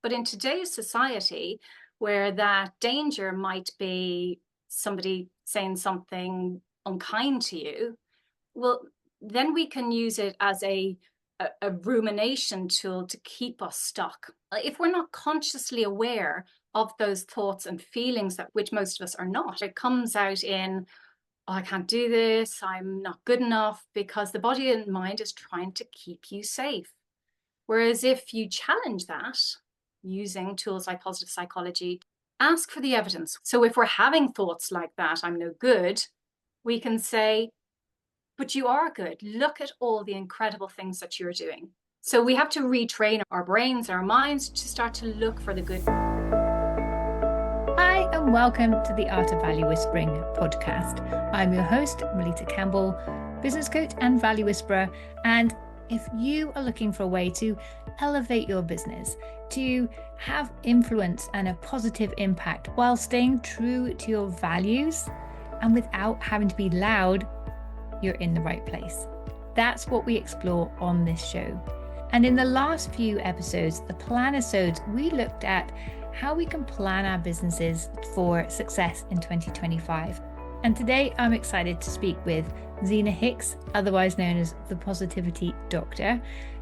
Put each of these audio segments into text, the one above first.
But in today's society, where that danger might be somebody saying something unkind to you, well, then we can use it as a rumination tool to keep us stuck. If we're not consciously aware of those thoughts and feelings, that which most of us are not, it comes out in, oh, I can't do this, I'm not good enough, because the body and mind is trying to keep you safe. Whereas if you challenge that using tools like positive psychology, ask for the evidence. So if we're having thoughts like that, I'm no good, we can say, but you are good. Look at all the incredible things that you're doing. So we have to retrain our brains, our minds to start to look for the good. Hi, and welcome to the Art of Value Whispering podcast. I'm your host, Melitta Campbell, business coach and value whisperer. And if you are looking for a way to elevate your business, to have influence and a positive impact while staying true to your values and without having to be loud, you're in the right place. That's what we explore on this show. And in the last few episodes, the plan-episodes, we looked at how we can plan our businesses for success in 2025. And today I'm excited to speak with Zeena Hicks, otherwise known as the Positivity Doctor,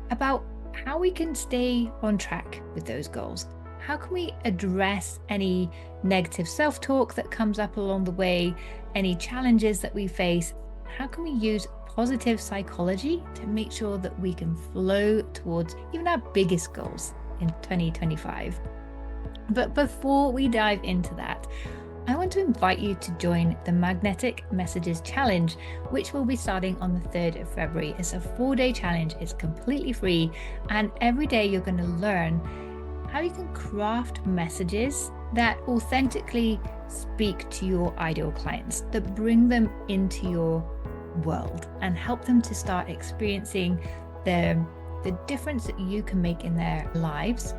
about how we can stay on track with those goals. How can we address any negative self-talk that comes up along the way, any challenges that we face? How can we use positive psychology to make sure that we can flow towards even our biggest goals in 2025? But before we dive into that, I want to invite you to join the Magnetic Messages Challenge, which will be starting on the 3rd of February. It's a 4-day challenge. It's completely free. And every day you're going to learn how you can craft messages that authentically speak to your ideal clients, that bring them into your world and help them to start experiencing the difference that you can make in their lives.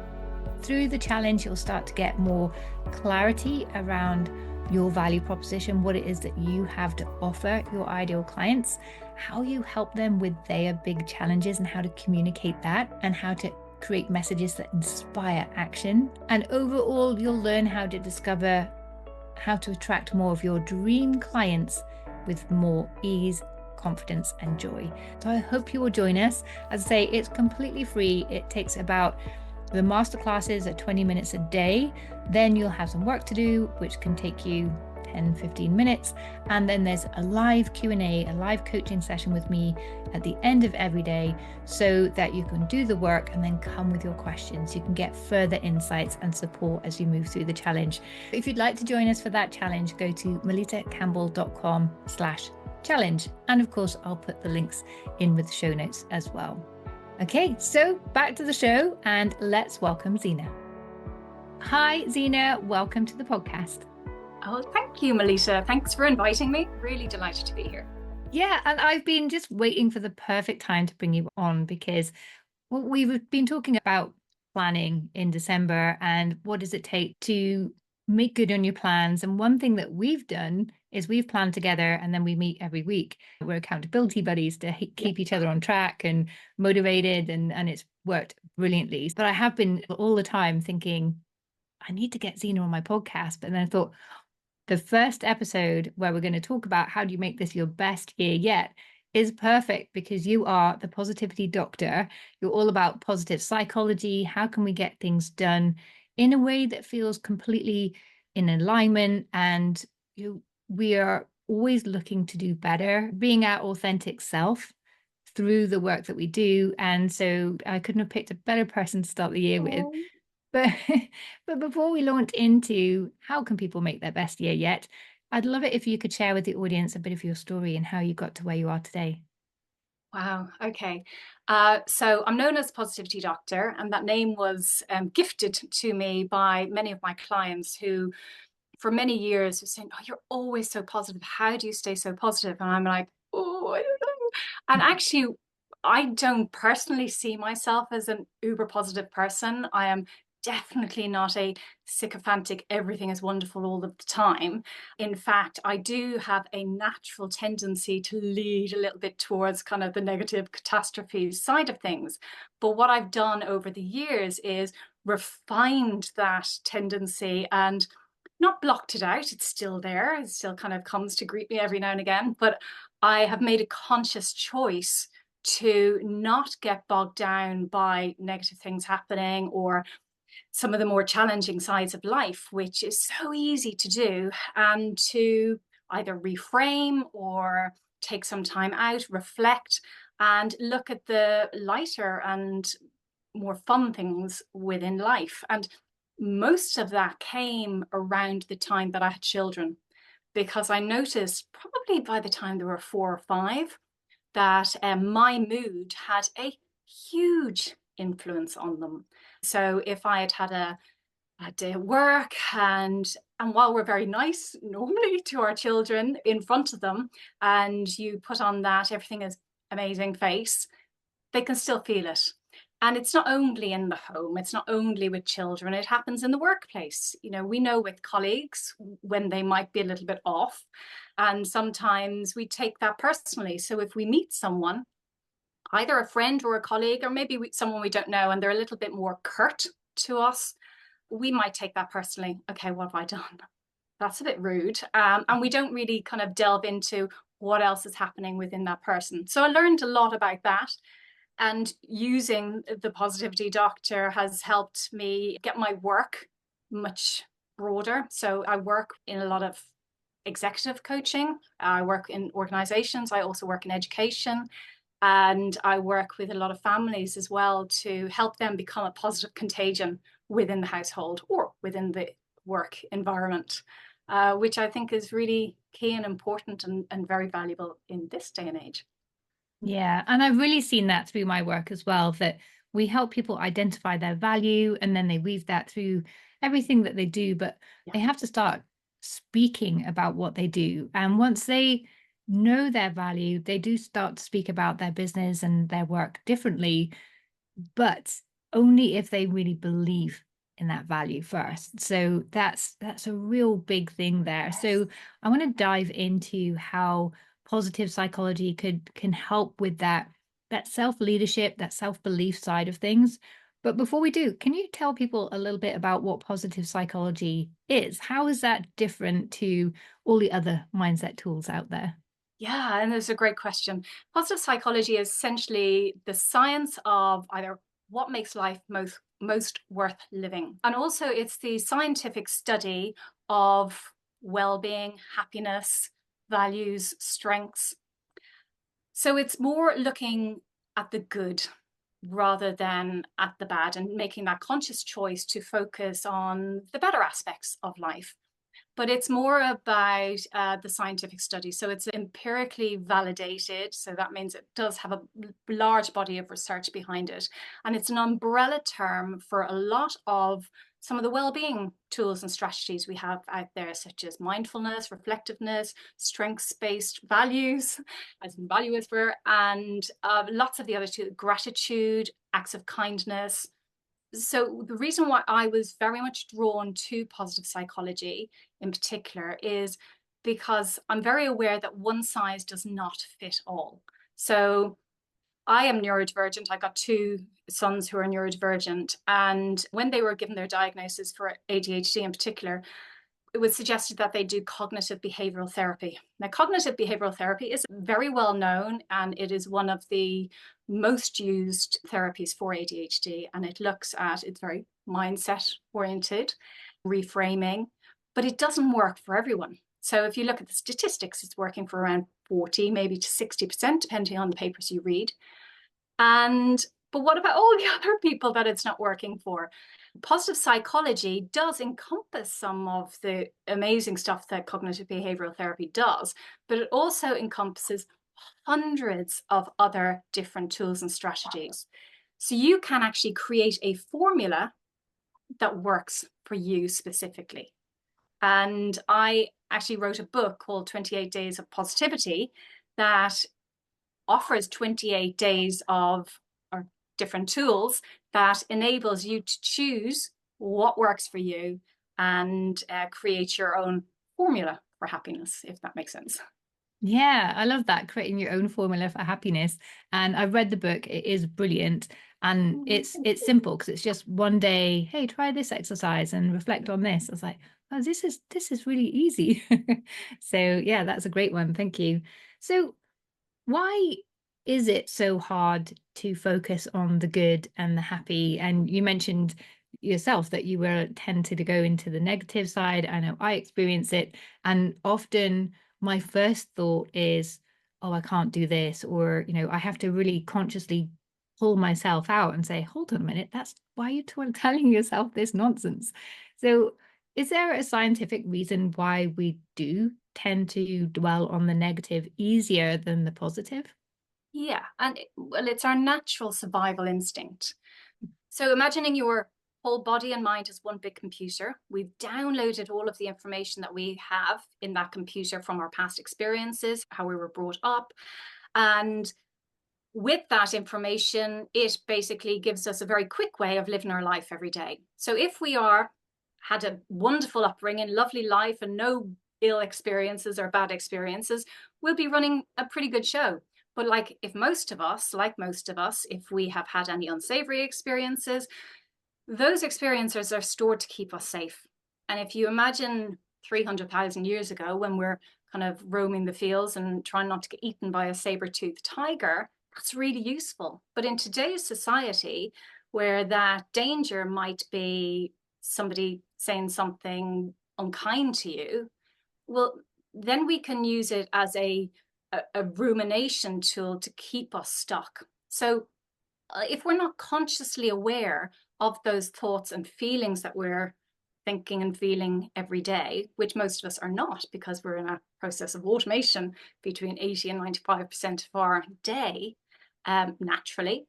Through the challenge, you'll start to get more clarity around your value proposition, what it is that you have to offer your ideal clients, how you help them with their big challenges and how to communicate that, and how to create messages that inspire action. And overall, you'll learn how to discover how to attract more of your dream clients with more ease, confidence, and joy. So I hope you will join us. As I say, it's completely free. It takes about, the masterclasses are 20 minutes a day. Then you'll have some work to do, which can take you 10-15 minutes. And then there's a live Q&A, a live coaching session with me at the end of every day, so that you can do the work and then come with your questions. You can get further insights and support as you move through the challenge. If you'd like to join us for that challenge, go to melittacampbell.com/challenge. And of course, I'll put the links in with the show notes as well. Okay, so back to the show and let's welcome Zeena. Hi, Zeena. Welcome to the podcast. Oh, thank you, Melitta. Thanks for inviting me. Really delighted to be here. Yeah, and I've been just waiting for the perfect time to bring you on because we've been talking about planning in December and what does it take to make good on your plans. And one thing that we've done is we've planned together and then we meet every week. We're accountability buddies to keep each other on track and motivated, and it's worked brilliantly. But I have been all the time thinking, I need to get Zeena on my podcast. But then I thought, the first episode where we're going to talk about how do you make this your best year yet is perfect, because you are the Positivity Doctor. You're all about positive psychology. How can we get things done in a way that feels completely in alignment? And we are always looking to do better, being our authentic self through the work that we do. And so I couldn't have picked a better person to start the year with. But before we launch into how can people make their best year yet, I'd love it if you could share with the audience a bit of your story and how you got to where you are today. Wow. Okay. So I'm known as Positivity Doctor, and that name was gifted to me by many of my clients who, for many years, were saying, "Oh, you're always so positive. How do you stay so positive?" And I'm like, "Oh, I don't know." And actually, I don't personally see myself as an uber positive person. I am definitely not a sycophantic, everything is wonderful all of the time. In fact, I do have a natural tendency to lead a little bit towards kind of the negative catastrophe side of things. But what I've done over the years is refined that tendency and not blocked it out. It's still there. It still kind of comes to greet me every now and again. But I have made a conscious choice to not get bogged down by negative things happening or some of the more challenging sides of life, which is so easy to do, and to either reframe or take some time out, reflect, and look at the lighter and more fun things within life. And most of that came around the time that I had children, because I noticed probably by the time they were 4 or 5 that my mood had a huge influence on them. So if I had had a day at work, and while we're very nice normally to our children in front of them, and you put on that everything is amazing face, they can still feel it. And it's not only in the home, it's not only with children, it happens in the workplace. You know, we know with colleagues when they might be a little bit off, and sometimes we take that personally. So if we meet someone, either a friend or a colleague, or maybe someone we don't know, and they're a little bit more curt to us, we might take that personally. Okay, what have I done? That's a bit rude. And we don't really kind of delve into what else is happening within that person. So I learned a lot about that. And using the Positivity Doctor has helped me get my work much broader. So I work in a lot of executive coaching. I work in organizations. I also work in education. And I work with a lot of families as well to help them become a positive contagion within the household or within the work environment, which I think is really key and important and very valuable in this day and age. Yeah. And I've really seen that through my work as well, that we help people identify their value and then they weave that through everything that they do. But Yeah. they have to start speaking about what they do. And once they know their value, they do start to speak about their business and their work differently, but only if they really believe in that value first. So that's a real big thing there. Yes. So I want to dive into how positive psychology can help with that self-leadership, that self-belief side of things. But before we do, can you tell people a little bit about what positive psychology is? How is that different to all the other mindset tools out there? Yeah, and it's a great question. Positive psychology is essentially the science of either what makes life most worth living. And also it's the scientific study of well-being, happiness, values, strengths. So it's more looking at the good rather than at the bad, and making that conscious choice to focus on the better aspects of life. But it's more about the scientific study. So it's empirically validated. So that means it does have a large body of research behind it. And it's an umbrella term for a lot of some of the well-being tools and strategies we have out there, such as mindfulness, reflectiveness, strengths-based values, as in value whisperer, and lots of the other two, gratitude, acts of kindness. So the reason why I was very much drawn to positive psychology in particular is because I'm very aware that one size does not fit all. So I am neurodivergent. I got 2 sons who are neurodivergent. And when they were given their diagnosis for ADHD in particular, it was suggested that they do cognitive behavioral therapy. Now, cognitive behavioral therapy is very well known, and it is one of the most used therapies for ADHD. And it looks at, it's very mindset oriented, reframing, but it doesn't work for everyone. So if you look at the statistics, it's working for around 40, maybe to 60%, depending on the papers you read. But what about all the other people that it's not working for? Positive psychology does encompass some of the amazing stuff that cognitive behavioral therapy does, but it also encompasses hundreds of other different tools and strategies. So you can actually create a formula that works for you specifically. And I actually wrote a book called 28 Days of Positivity that offers 28 days of different tools that enables you to choose what works for you and create your own formula for happiness, if that makes sense. Yeah, I love that, creating your own formula for happiness. And I've read the book, it is brilliant. And it's simple because it's just one day, hey, try this exercise and reflect on this. I was like, oh, this is really easy. So yeah, that's a great one. Thank you. So why is it so hard to focus on the good and the happy? And you mentioned yourself that you were tended to go into the negative side. I know I experience it. And often my first thought is, oh, I can't do this, or, I have to really consciously pull myself out and say, hold on a minute, that's why you're telling yourself this nonsense. So is there a scientific reason why we do tend to dwell on the negative easier than the positive? Yeah, and well, it's our natural survival instinct. So imagining your whole body and mind as one big computer, we've downloaded all of the information that we have in that computer from our past experiences, how we were brought up. And with that information, it basically gives us a very quick way of living our life every day. So if we had a wonderful upbringing, lovely life, and no ill experiences or bad experiences, we'll be running a pretty good show. But like most of us, if we have had any unsavory experiences, those experiences are stored to keep us safe. And if you imagine 300,000 years ago, when we're kind of roaming the fields and trying not to get eaten by a saber-toothed tiger, that's really useful. But in today's society, where that danger might be somebody saying something unkind to you, well, then we can use it as a rumination tool to keep us stuck. So if we're not consciously aware of those thoughts and feelings that we're thinking and feeling every day, which most of us are not because we're in a process of automation between 80 and 95% of our day, naturally,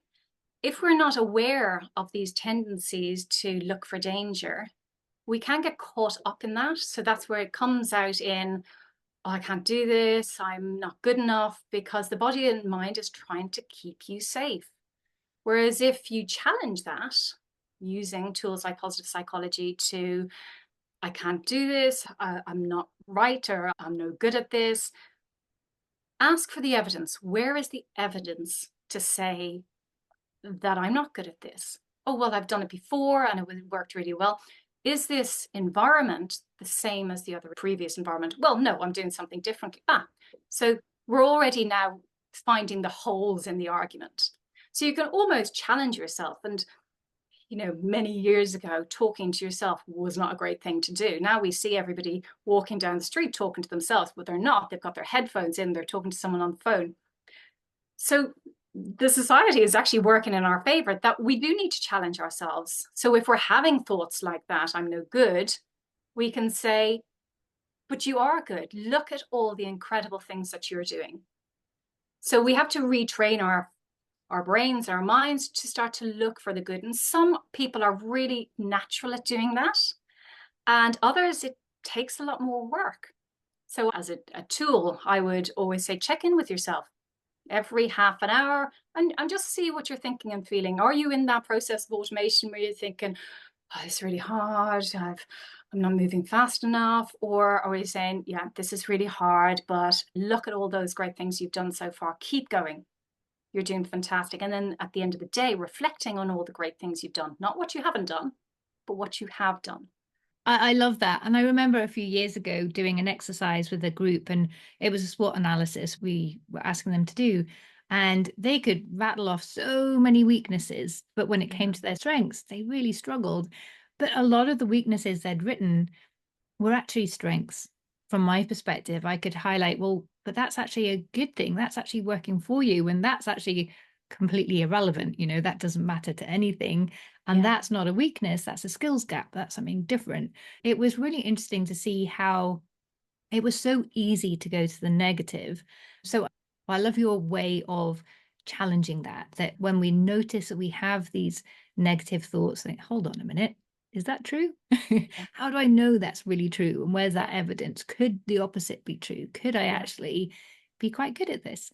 if we're not aware of these tendencies to look for danger, we can get caught up in that. So that's where it comes out in, oh, I can't do this, I'm not good enough, because the body and mind is trying to keep you safe. Whereas if you challenge that using tools like positive psychology to, I can't do this, I'm not right, or I'm no good at this, ask for the evidence. Where is the evidence to say that I'm not good at this? Oh, well, I've done it before and it worked really well. Is this environment the same as the other previous environment? Well, no, I'm doing something different. So we're already now finding the holes in the argument. So you can almost challenge yourself. And, many years ago, talking to yourself was not a great thing to do. Now we see everybody walking down the street talking to themselves, but they're not. They've got their headphones in, they're talking to someone on the phone. So the society is actually working in our favor, that we do need to challenge ourselves. So if we're having thoughts like that, I'm no good, we can say, but you are good. Look at all the incredible things that you're doing. So we have to retrain our brains, our minds, to start to look for the good. And some people are really natural at doing that. And others, it takes a lot more work. So as a tool, I would always say, check in with yourself every half an hour and just see what you're thinking and feeling. Are you in that process of automation where you're thinking, oh, it's really hard, I'm not moving fast enough? Or are we saying, yeah, this is really hard, but look at all those great things you've done so far. Keep going. You're doing fantastic. And then at the end of the day, reflecting on all the great things you've done, not what you haven't done, but what you have done. I love that. And I remember a few years ago doing an exercise with a group, and it was a SWOT analysis we were asking them to do. And they could rattle off so many weaknesses, but when it came to their strengths, they really struggled. But a lot of the weaknesses they'd written were actually strengths. From my perspective, I could highlight, well, but that's actually a good thing. That's actually working for you. And that's actually completely irrelevant. That doesn't matter to anything. And that's not a weakness. That's a skills gap. That's something different. It was really interesting to see how it was so easy to go to the negative. So I love your way of challenging that when we notice that we have these negative thoughts, think, hold on a minute, is that true? How do I know that's really true? And where's that evidence? Could the opposite be true? Could I actually be quite good at this?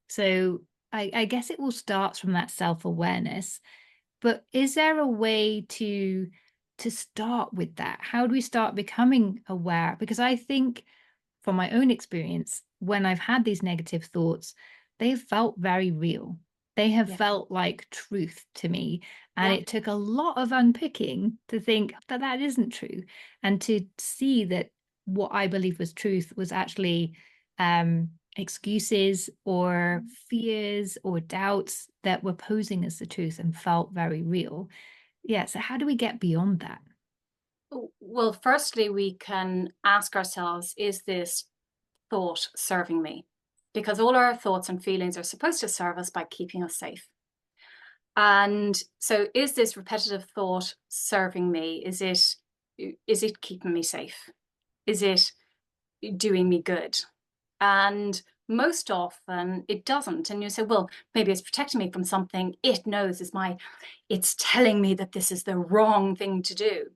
So I guess it all starts from that self-awareness. But is there a way to start with that? How do we start becoming aware? Because I think from my own experience, when I've had these negative thoughts, they've felt very real. They have Yeah. felt like truth to me. And Yeah. it took a lot of unpicking to think that that isn't true. And to see that what I believed was truth was actually excuses or fears or doubts that were posing as the truth and felt very real. Yeah. So, how do we get beyond that? Well, firstly, we can ask ourselves, is this thought serving me? Because all our thoughts and feelings are supposed to serve us by keeping us safe. And so is this repetitive thought serving me? Is it keeping me safe? Is it doing me good? And most often it doesn't. And you say, well, maybe it's protecting me from something it knows is it's telling me that this is the wrong thing to do.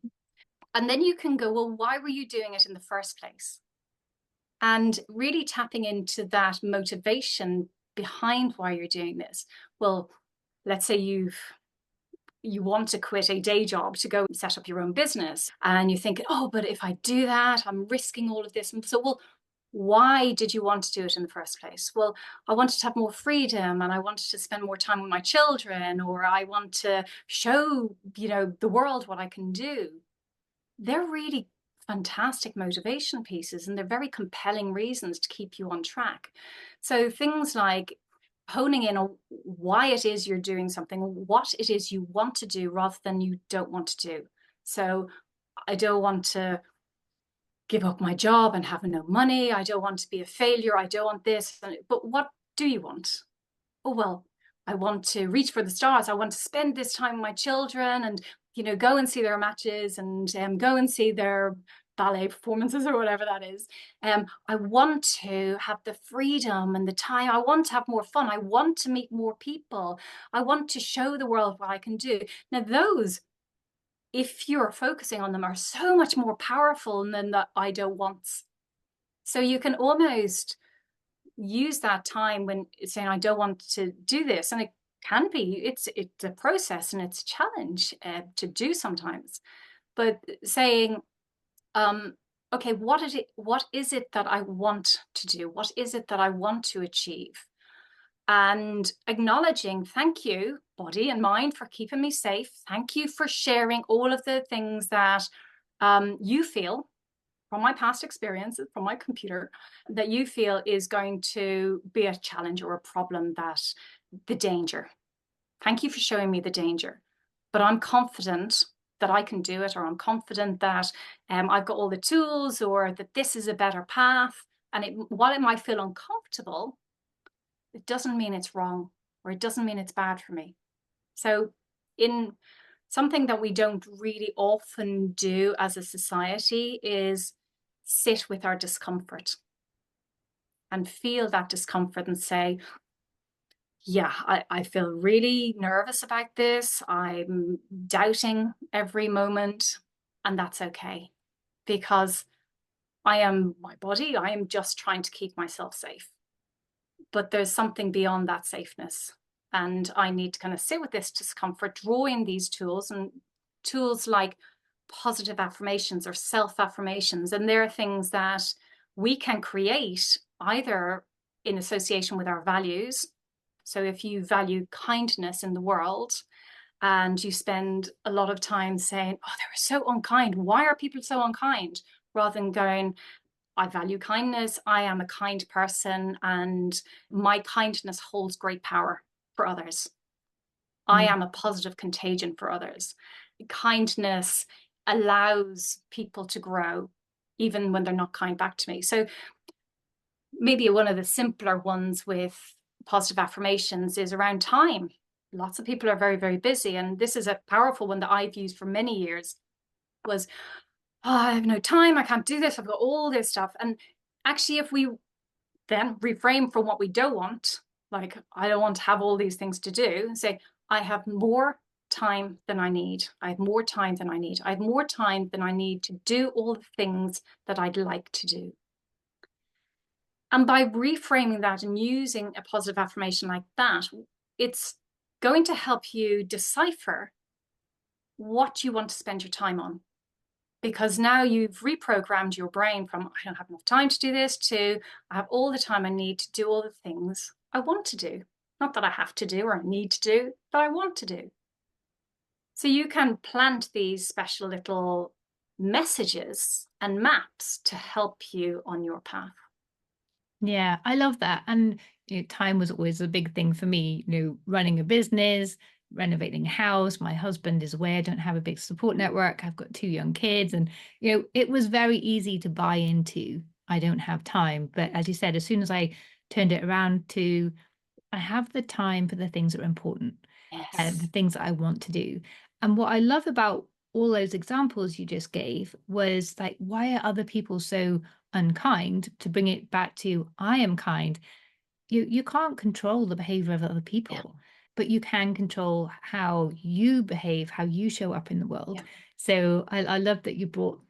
And then you can go, well, why were you doing it in the first place? And really tapping into that motivation behind why you're doing this. Well, let's say you want to quit a day job to go set up your own business, and you think, oh, but if I do that, I'm risking all of this. And so, well, why did you want to do it in the first place? Well, I wanted to have more freedom, and I wanted to spend more time with my children, or I want to show, the world what I can do. They're really fantastic motivation pieces, and they're very compelling reasons to keep you on track. So things like honing in on why it is you're doing something, what it is you want to do rather than you don't want to do. So I don't want to give up my job and have no money. I don't want to be a failure. I don't want this. But what do you want? Oh, well, I want to reach for the stars. I want to spend this time with my children and, go and see their matches and go and see their ballet performances or whatever that is. I want to have the freedom and the time. I want to have more fun. I want to meet more people. I want to show the world what I can do. Now, those, if you're focusing on them, are so much more powerful than the I don't want. So you can almost use that time when saying I don't want to do this, and it can be it's a process and it's a challenge to do sometimes, but saying okay, what is it that I want to do, what is it that I want to achieve, and acknowledging, thank you body and mind for keeping me safe, thank you for sharing all of the things that you feel from my past experiences, from my computer, that you feel is going to be a challenge or a problem, that the danger. Thank you for showing me the danger. But I'm confident that I can do it, or I'm confident that I've got all the tools, or that this is a better path. And while it might feel uncomfortable, it doesn't mean it's wrong, or it doesn't mean it's bad for me. So in something that we don't really often do as a society is sit with our discomfort and feel that discomfort and say, yeah, I feel really nervous about this. I'm doubting every moment, and that's okay, because I am my body. I am just trying to keep myself safe. But there's something beyond that safeness. And I need to kind of sit with this discomfort, draw in these tools, and tools like positive affirmations or self affirmations. And there are things that we can create either in association with our values. So if you value kindness in the world and you spend a lot of time saying, oh, they were so unkind, why are people so unkind? Rather than going, I value kindness, I am a kind person, and my kindness holds great power for others. I Mm. am a positive contagion for others. Kindness allows people to grow, even when they're not kind back to me. So maybe one of the simpler ones with positive affirmations is around time. Lots of people are very, very busy. And this is a powerful one that I've used for many years was, oh, I have no time. I can't do this. I've got all this stuff. And actually, if we then reframe from what we don't want, like, I don't want to have all these things to do, and say, I have more time than I need. I have more time than I need. I have more time than I need to do all the things that I'd like to do. And by reframing that and using a positive affirmation like that, it's going to help you decipher what you want to spend your time on. Because now you've reprogrammed your brain from, I don't have enough time to do this, to I have all the time I need to do all the things I want to do. Not that I have to do or need to do, but I want to do. So you can plant these special little messages and maps to help you on your path. Yeah, I love that. And time was always a big thing for me, running a business, renovating a house. My husband is away. I don't have a big support network. I've got two young kids. And, it was very easy to buy into, I don't have time. But as you said, as soon as I turned it around to, I have the time for the things that are important, the Yes. things that I want to do. And what I love about all those examples you just gave was like, why are other people so unkind? To bring it back to, I am kind. You can't control the behavior of other Yeah. people, but you can control how you behave, how you show up in the world. Yeah. So I love that you brought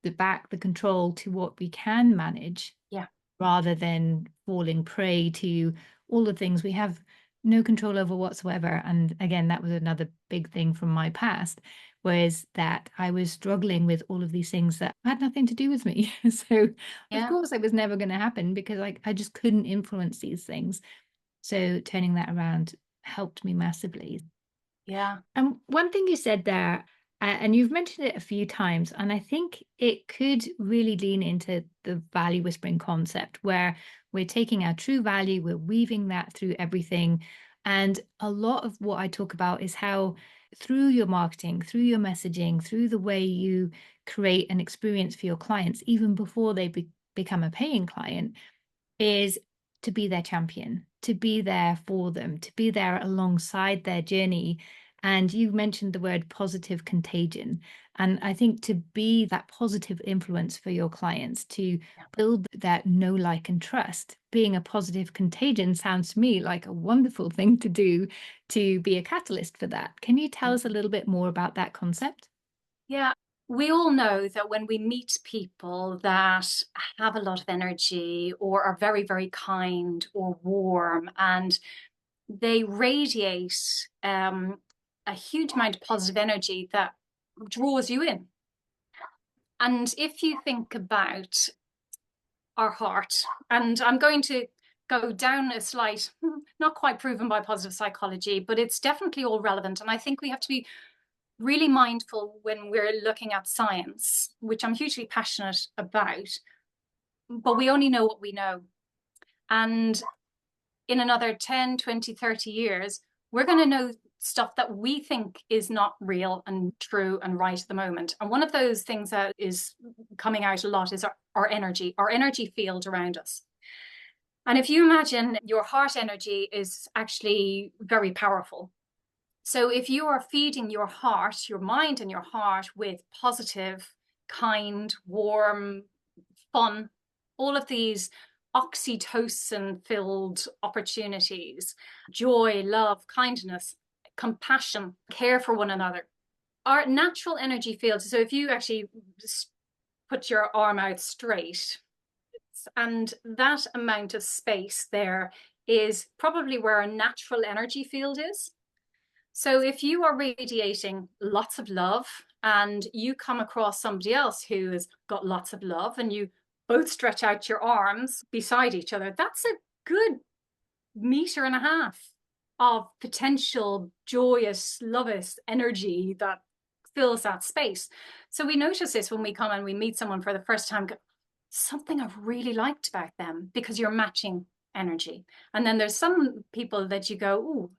the control to what we can manage Yeah. rather than falling prey to all the things we have no control over whatsoever. And again, that was another big thing from my past, was that I was struggling with all of these things that had nothing to do with me. So of Yeah. course it was never going to happen because I just couldn't influence these things. So turning that around helped me massively. Yeah. And one thing you said there, and you've mentioned it a few times, and I think it could really lean into the value whispering concept where we're taking our true value, we're weaving that through everything. And a lot of what I talk about is how through your marketing, through your messaging, through the way you create an experience for your clients, even before they become a paying client, is to be their champion, to be there for them, to be there alongside their journey. And you mentioned the word positive contagion. And I think to be that positive influence for your clients, to Yeah. build that know, like, and trust, being a positive contagion sounds to me like a wonderful thing to do to be a catalyst for that. Can you tell us a little bit more about that concept? Yeah. We all know that when we meet people that have a lot of energy or are very, very kind or warm, and they radiate a huge amount of positive energy that draws you in. And if you think about our heart, and I'm going to go down a slight, not quite proven by positive psychology, but it's definitely all relevant. And I think we have to be really mindful when we're looking at science, which I'm hugely passionate about, but we only know what we know. And in another 10, 20, 30 years, we're going to know stuff that we think is not real and true and right at the moment. And one of those things that is coming out a lot is our energy field around us. And if you imagine your heart energy is actually very powerful. So if you are feeding your heart, your mind and your heart with positive, kind, warm, fun, all of these oxytocin filled opportunities, joy, love, kindness, compassion, care for one another, our natural energy field. So if you actually put your arm out straight, and that amount of space there is probably where our natural energy field is. So if you are radiating lots of love and you come across somebody else who has got lots of love and you both stretch out your arms beside each other, that's a good meter and a half of potential joyous, lovous energy that fills that space. So we notice this when we come and we meet someone for the first time, something I've really liked about them, because you're matching energy. And then there's some people that you go, ooh,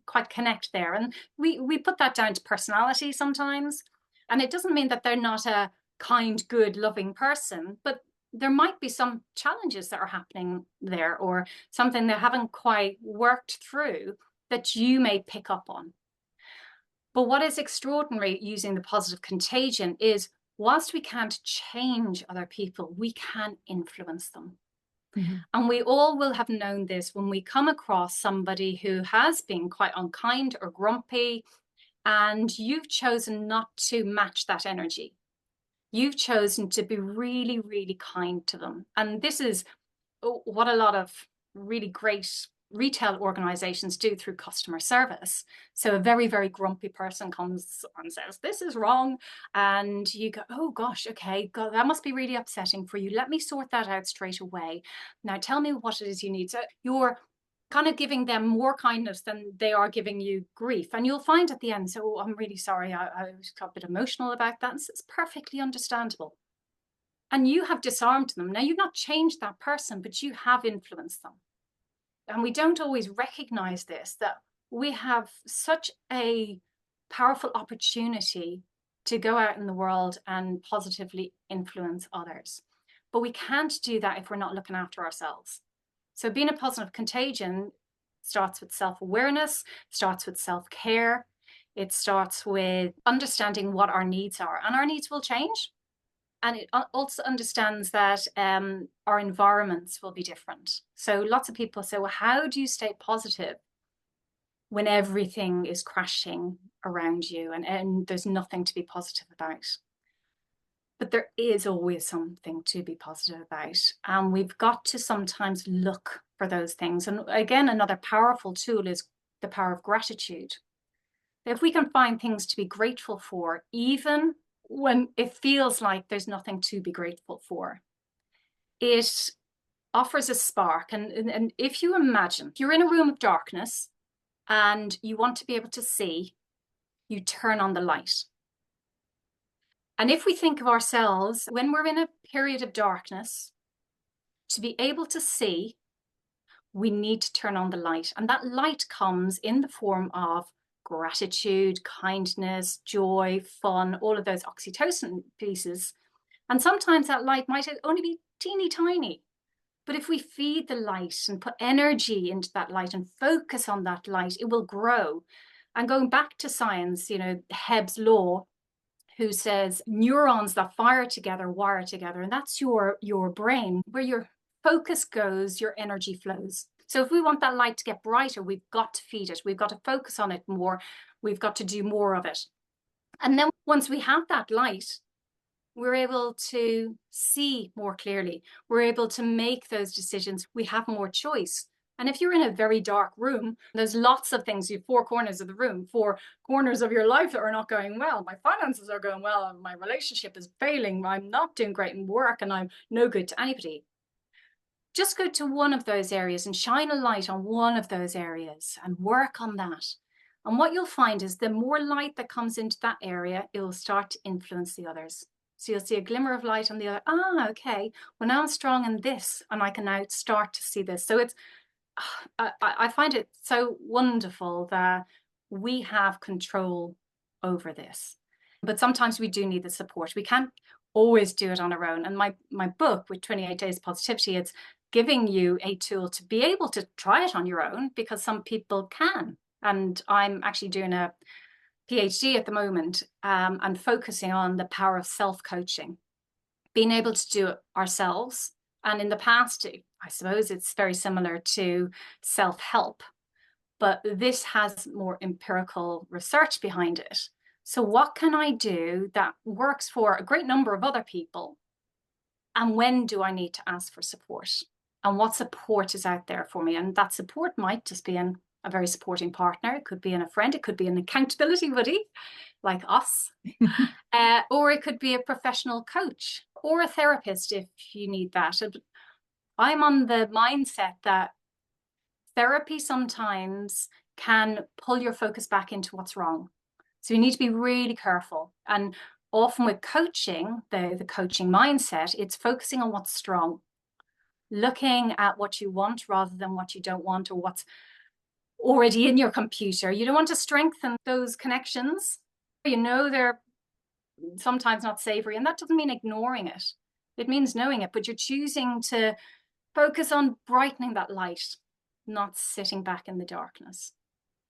quite connect there. And we put that down to personality sometimes. And it doesn't mean that they're not a kind, good, loving person, but there might be some challenges that are happening there or something they haven't quite worked through that you may pick up on. But what is extraordinary using the positive contagion is, whilst we can't change other people, we can influence them. Mhm. And we all will have known this when we come across somebody who has been quite unkind or grumpy, and you've chosen not to match that energy. You've chosen to be really, really kind to them. And this is what a lot of really great retail organizations do through customer service. So a very, very grumpy person comes and says, this is wrong. And you go, oh gosh, okay, God, that must be really upsetting for you. Let me sort that out straight away. Now tell me what it is you need. So you're kind of giving them more kindness than they are giving you grief. And you'll find at the end, so I'm really sorry, I got a bit emotional about that. And it's perfectly understandable. And you have disarmed them. Now, you've not changed that person, but you have influenced them. And we don't always recognize this, that we have such a powerful opportunity to go out in the world and positively influence others. But we can't do that if we're not looking after ourselves. So being a positive contagion starts with self-awareness, starts with self-care. It starts with understanding what our needs are, and our needs will change. And it also understands that our environments will be different. So lots of people say, well, how do you stay positive when everything is crashing around you and there's nothing to be positive about? But there is always something to be positive about. And we've got to sometimes look for those things. And again, another powerful tool is the power of gratitude. If we can find things to be grateful for, even when it feels like there's nothing to be grateful for, it offers a spark. And if you imagine you're in a room of darkness and you want to be able to see, you turn on the light. And if we think of ourselves when we're in a period of darkness, to be able to see, we need to turn on the light. And that light comes in the form of gratitude, kindness, joy, fun, all of those oxytocin pieces. And sometimes that light might only be teeny tiny. But if we feed the light and put energy into that light and focus on that light, it will grow. And going back to science, Hebb's law, who says neurons that fire together wire together. And that's your brain. Where your focus goes, your energy flows. So if we want that light to get brighter, we've got to feed it. We've got to focus on it more. We've got to do more of it. And then once we have that light, we're able to see more clearly. We're able to make those decisions. We have more choice. And if you're in a very dark room, there's lots of things, you have 4 corners of the room, 4 corners of your life that are not going well. My finances are going well, my relationship is failing, I'm not doing great in work, and I'm no good to anybody. Just go to one of those areas and shine a light on one of those areas and work on that. And what you'll find is the more light that comes into that area, it will start to influence the others. So you'll see a glimmer of light on the other. Okay, well, now I'm strong in this, and I can now start to see this. So I find it so wonderful that we have control over this. But sometimes we do need the support. We can't always do it on our own. And my book with 28 Days Positivity, it's giving you a tool to be able to try it on your own, because some people can. And I'm actually doing a PhD at the moment and focusing on the power of self-coaching, being able to do it ourselves. And in the past, I suppose it's very similar to self-help, but this has more empirical research behind it. So what can I do that works for a great number of other people? And when do I need to ask for support? And what support is out there for me? And that support might just be in a very supporting partner. It could be in a friend. It could be an accountability buddy like us. Or it could be a professional coach or a therapist if you need that. I'm on the mindset that therapy sometimes can pull your focus back into what's wrong. So you need to be really careful. And often with coaching, the coaching mindset, it's focusing on what's strong, looking at what you want rather than what you don't want or what's already in your computer. You don't want to strengthen those connections. They're sometimes not savory, and that doesn't mean ignoring it. It means knowing it, but you're choosing to focus on brightening that light, not sitting back in the darkness.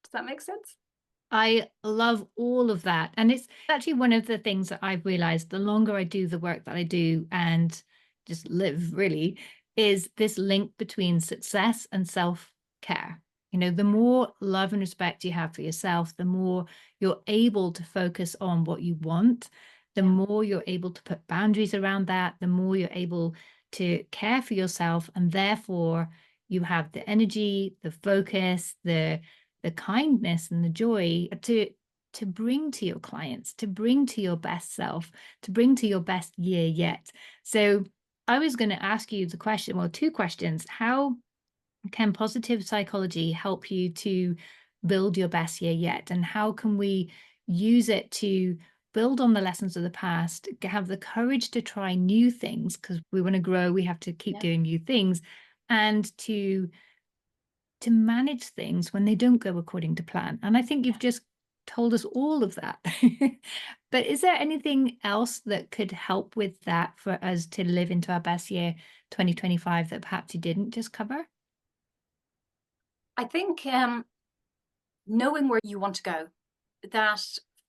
Does that make sense? I love all of that. And it's actually one of the things that I've realized the longer I do the work that I do and just live, really, is this link between success and self-care. The more love and respect you have for yourself, the more you're able to focus on what you want, the more you're able to put boundaries around that, the more you're able to care for yourself. And therefore, you have the energy, the focus, the kindness and the joy to bring to your clients, to bring to your best self, to bring to your best year yet. So I was going to ask you the question, well, 2 questions. How can positive psychology help you to build your best year yet? And how can we use it to build on the lessons of the past, have the courage to try new things? Because we want to grow, we have to keep Yeah. doing new things, and to manage things when they don't go according to plan. And I think you've just told us all of that. But is there anything else that could help with that for us to live into our best year 2025 that perhaps you didn't just cover? I think knowing where you want to go, that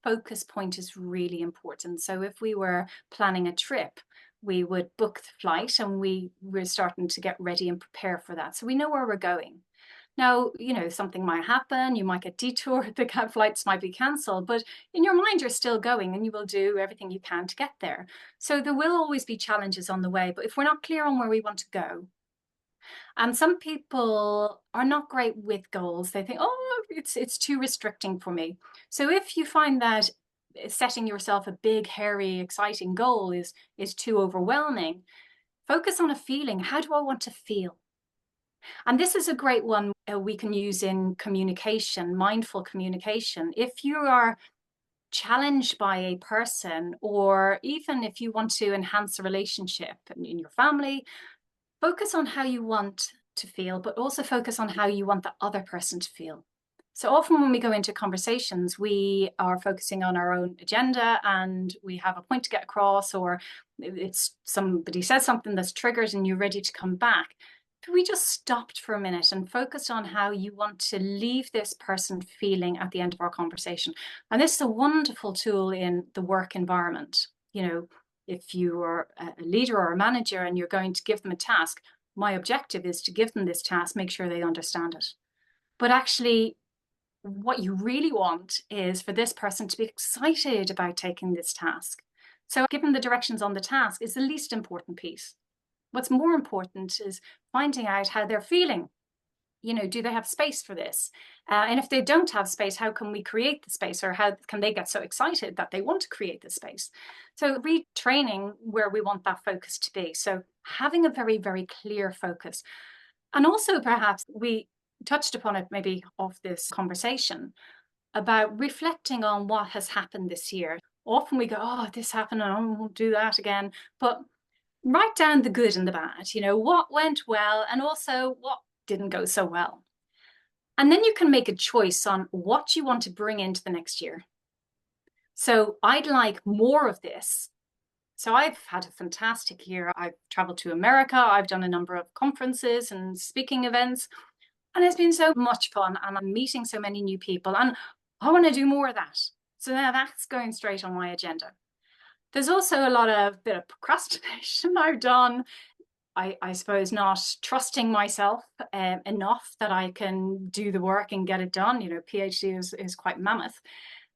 focus point is really important. So if we were planning a trip, we would book the flight and we were starting to get ready and prepare for that. So we know where we're going. Now, something might happen, you might get detoured, the flights might be cancelled, but in your mind, you're still going and you will do everything you can to get there. So there will always be challenges on the way, but if we're not clear on where we want to go, and some people are not great with goals, they think, oh, it's too restricting for me. So if you find that setting yourself a big, hairy, exciting goal is too overwhelming, focus on a feeling. How do I want to feel? And this is a great one we can use in communication, mindful communication. If you are challenged by a person, or even if you want to enhance a relationship in your family, focus on how you want to feel, but also focus on how you want the other person to feel. So often when we go into conversations, we are focusing on our own agenda and we have a point to get across, or it's somebody says something that's triggered and you're ready to come back. If we just stopped for a minute and focused on how you want to leave this person feeling at the end of our conversation. And this is a wonderful tool in the work environment. If you are a leader or a manager and you're going to give them a task, my objective is to give them this task, make sure they understand it. But actually, what you really want is for this person to be excited about taking this task. So giving the directions on the task is the least important piece. What's more important is finding out how they're feeling. Do they have space for this? And if they don't have space, how can we create the space, or how can they get so excited that they want to create the space? So retraining where we want that focus to be. So having a very, very clear focus. And also perhaps we touched upon it maybe off this conversation about reflecting on what has happened this year. Often we go, oh, this happened and I won't do that again. But write down the good and the bad, what went well and also what didn't go so well. And then you can make a choice on what you want to bring into the next year. So I'd like more of this. So I've had a fantastic year. I've traveled to America. I've done a number of conferences and speaking events. And it's been so much fun. And I'm meeting so many new people. And I want to do more of that. So now that's going straight on my agenda. There's also a lot of bit of procrastination I've done. I suppose not trusting myself enough that I can do the work and get it done. PhD is quite mammoth.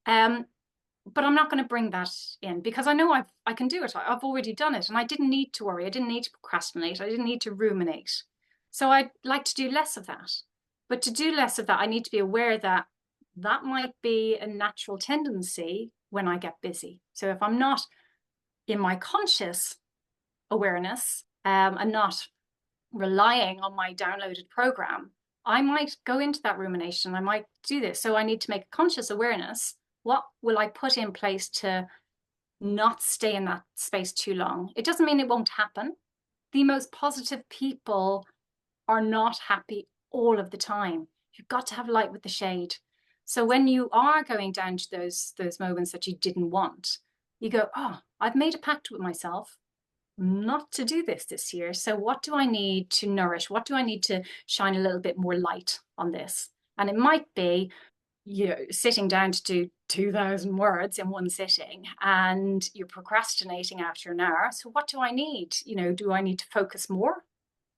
But I'm not going to bring that in because I know I can do it. I've already done it and I didn't need to worry. I didn't need to procrastinate. I didn't need to ruminate. So I'd like to do less of that. But to do less of that, I need to be aware that that might be a natural tendency when I get busy. So if I'm not in my conscious awareness and not relying on my downloaded program, I might go into that rumination. I might do this. So I need to make a conscious awareness. What will I put in place to not stay in that space too long? It doesn't mean it won't happen. The most positive people are not happy all of the time. You've got to have light with the shade. So when you are going down to those moments that you didn't want, you go, oh, I've made a pact with myself not to do this year. So what do I need to nourish? What do I need to shine a little bit more light on this? And it might be, sitting down to do 2,000 words in one sitting and you're procrastinating after an hour. So what do I need? Do I need to focus more?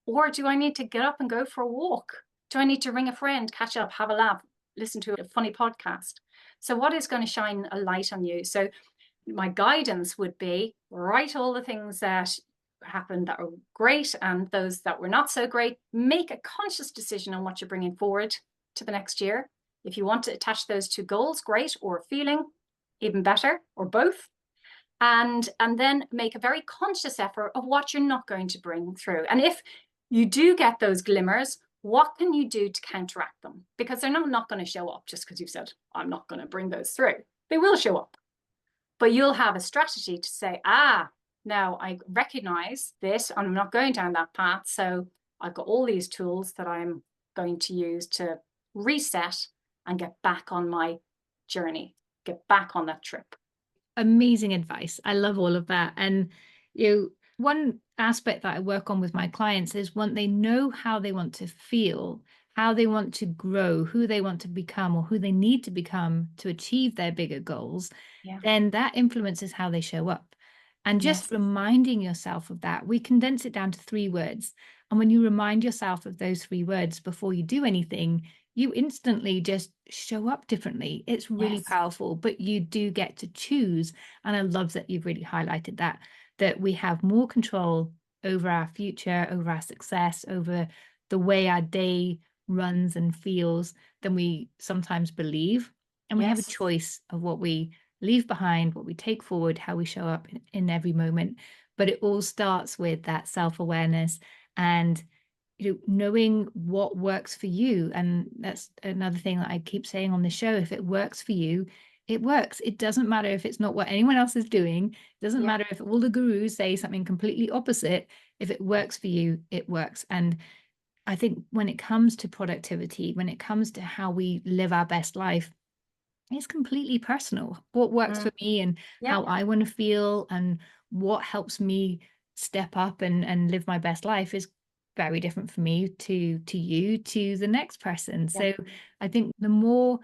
Or do I need to get up and go for a walk? Do I need to ring a friend, catch up, have a laugh, listen to a funny podcast? So what is going to shine a light on you? So my guidance would be write all the things that happened that were great and those that were not so great. Make a conscious decision on what you're bringing forward to the next year. If you want to attach those to goals, great, or feeling, even better, or both. And then make a very conscious effort of what you're not going to bring through. And if you do get those glimmers, what can you do to counteract them? Because they're not going to show up just because you've said, I'm not going to bring those through. They will show up. But you'll have a strategy to say, now I recognize this, I'm not going down that path. So I've got all these tools that I'm going to use to reset and get back on my journey, get back on that trip. Amazing advice. I love all of that. And one aspect that I work on with my clients is when they know how they want to feel, how they want to grow, who they want to become, or who they need to become to achieve their bigger goals, then that influences how they show up. And just reminding yourself of that, we condense it down to 3 words. And when you remind yourself of those 3 words before you do anything, you instantly just show up differently. It's really powerful, but you do get to choose. And I love that you've really highlighted that we have more control over our future, over our success, over the way our day runs and feels than we sometimes believe. And we have a choice of what we leave behind, what we take forward, how we show up in every moment. But it all starts with that self-awareness and knowing what works for you. And that's another thing that I keep saying on the show. If it works for you, it works. It doesn't matter if it's not what anyone else is doing. It doesn't matter if all the gurus say something completely opposite. If it works for you, it works. And I think when it comes to productivity, when it comes to how we live our best life, it's completely personal. What works for me and how I want to feel and what helps me step up and live my best life is very different for me to you, to the next person. So I think the more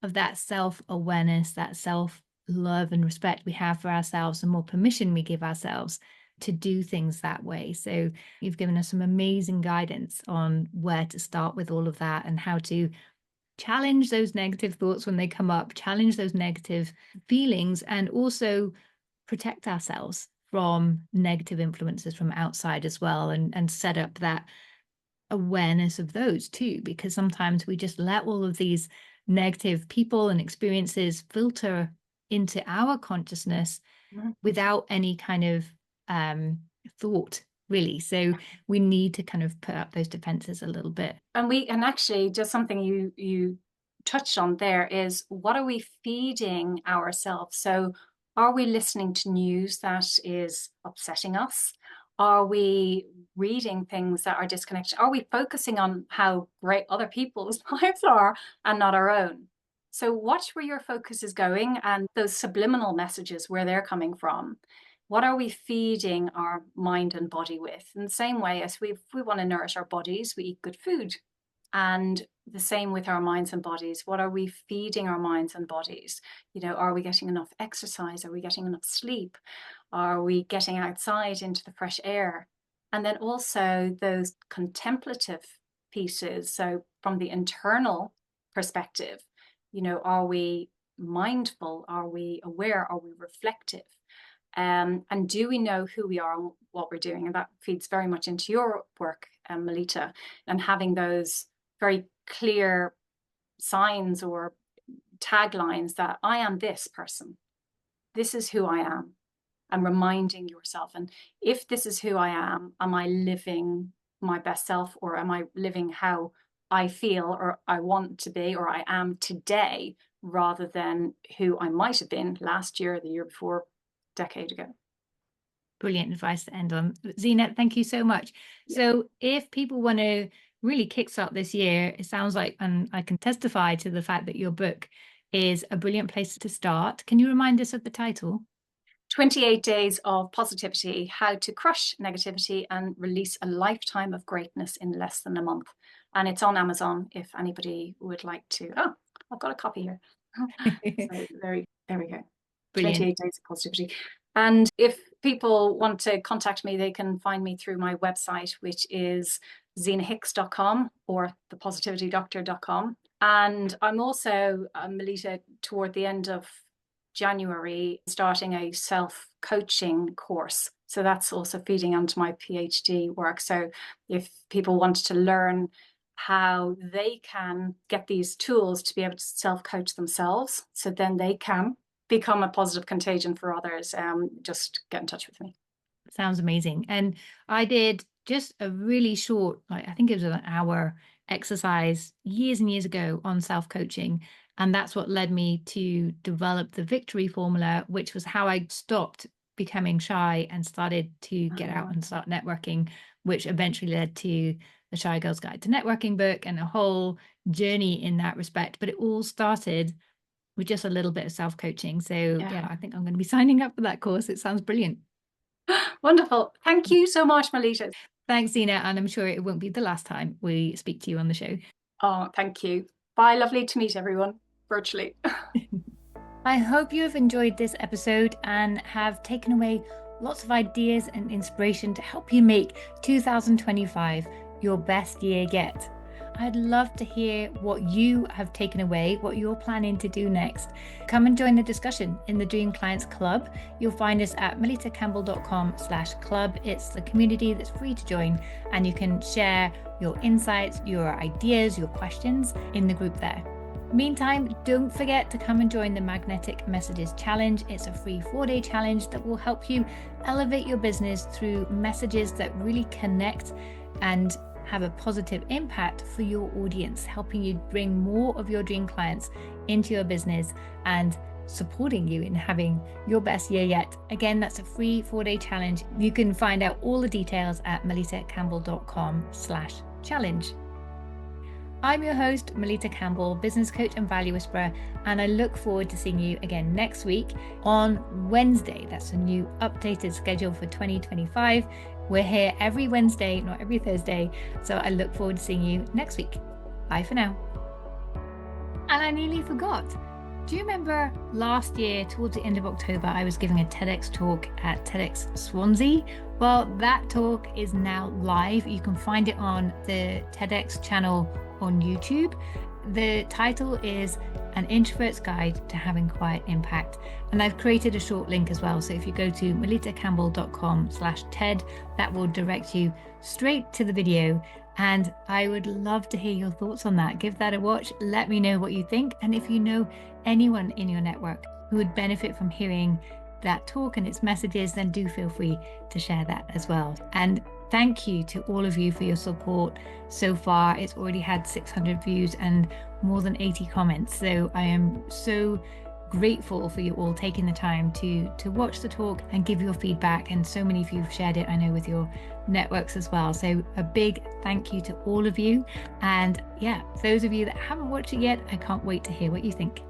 of that self-awareness, that self-love and respect we have for ourselves, the more permission we give ourselves to do things that way. So you've given us some amazing guidance on where to start with all of that and how to challenge those negative thoughts when they come up, challenge those negative feelings, and also protect ourselves from negative influences from outside as well, and set up that awareness of those too, because sometimes we just let all of these negative people and experiences filter into our consciousness without any kind of thought, really. So we need to kind of put up those defenses a little bit. And actually, just something you touched on there is, what are we feeding ourselves? So are we listening to news that is upsetting us? Are we reading things that are disconnected? Are we focusing on how great other people's lives are and not our own? So watch where your focus is going and those subliminal messages, where they're coming from. What are we feeding our mind and body with? In the same way as we want to nourish our bodies, we eat good food. And the same with our minds and bodies. What are we feeding our minds and bodies? Are we getting enough exercise? Are we getting enough sleep? Are we getting outside into the fresh air? And then also those contemplative pieces. So from the internal perspective, are we mindful? Are we aware? Are we reflective? And do we know who we are and what we're doing? And that feeds very much into your work, Melitta, and having those very clear signs or taglines that I am this person. This is who I am. And reminding yourself, and if this is who I am I living my best self, or am I living how I feel or I want to be, or I am today, rather than who I might have been last year, the year before, decade ago. Brilliant advice to end on. Zeena, thank you so much. So if people want to really kickstart this year, it sounds like, and I can testify to the fact that your book is a brilliant place to start. Can you remind us of the title? 28 Days of Positivity, How to Crush Negativity and Release a Lifetime of Greatness in Less Than a Month. And it's on Amazon if anybody would like to. Oh, I've got a copy here. So there we go. Brilliant. 28 Days of Positivity. And if people want to contact me, they can find me through my website, which is zeenahicks.com or thepositivitydoctor.com. And I'm also, Melitta, toward the end of January, starting a self-coaching course. So that's also feeding onto my PhD work. So if people want to learn how they can get these tools to be able to self-coach themselves, so then they can become a positive contagion for others, just get in touch with me. Sounds amazing. And I did just a really short, I think it was an hour exercise years and years ago on self-coaching. And that's what led me to develop the victory formula, which was how I stopped becoming shy and started to get out and start networking, which eventually led to the Shy Girl's Guide to Networking book and a whole journey in that respect. But it all started with just a little bit of self-coaching. So yeah, I think I'm going to be signing up for that course. It sounds brilliant. Wonderful. Thank you so much, Melitta. Thanks, Zeena. And I'm sure it won't be the last time we speak to you on the show. Oh, thank you. Bye. Lovely to meet everyone virtually. I hope you have enjoyed this episode and have taken away lots of ideas and inspiration to help you make 2025 your best year yet. I'd love to hear what you have taken away, what you're planning to do next. Come and join the discussion in the Dream Clients Club. You'll find us at melittacampbell.com/club. It's the community that's free to join, and you can share your insights, your ideas, your questions in the group there. Meantime, don't forget to come and join the Magnetic Messages Challenge. It's a free 4-day challenge that will help you elevate your business through messages that really connect and have a positive impact for your audience, helping you bring more of your dream clients into your business and supporting you in having your best year yet. Again, that's a free 4-day challenge. You can find out all the details at melittacampbell.com/challenge. I'm your host, Melitta Campbell, business coach and value whisperer, and I look forward to seeing you again next week on Wednesday. That's a new updated schedule for 2025. We're here every Wednesday, not every Thursday. So I look forward to seeing you next week. Bye for now. And I nearly forgot. Do you remember last year, towards the end of October, I was giving a TEDx talk at TEDx Swansea? Well, that talk is now live. You can find it on the TEDx channel on YouTube. The title is An Introvert's Guide to Having Quiet Impact. And I've created a short link as well. So if you go to melittacampbell.com/TED, that will direct you straight to the video. And I would love to hear your thoughts on that. Give that a watch. Let me know what you think. And if you know anyone in your network who would benefit from hearing that talk and its messages, then do feel free to share that as well. And thank you to all of you for your support so far. It's already had 600 views and more than 80 comments. So I am so grateful for you all taking the time to watch the talk and give your feedback. And so many of you have shared it, I know, with your networks as well. So a big thank you to all of you. And yeah, those of you that haven't watched it yet, I can't wait to hear what you think.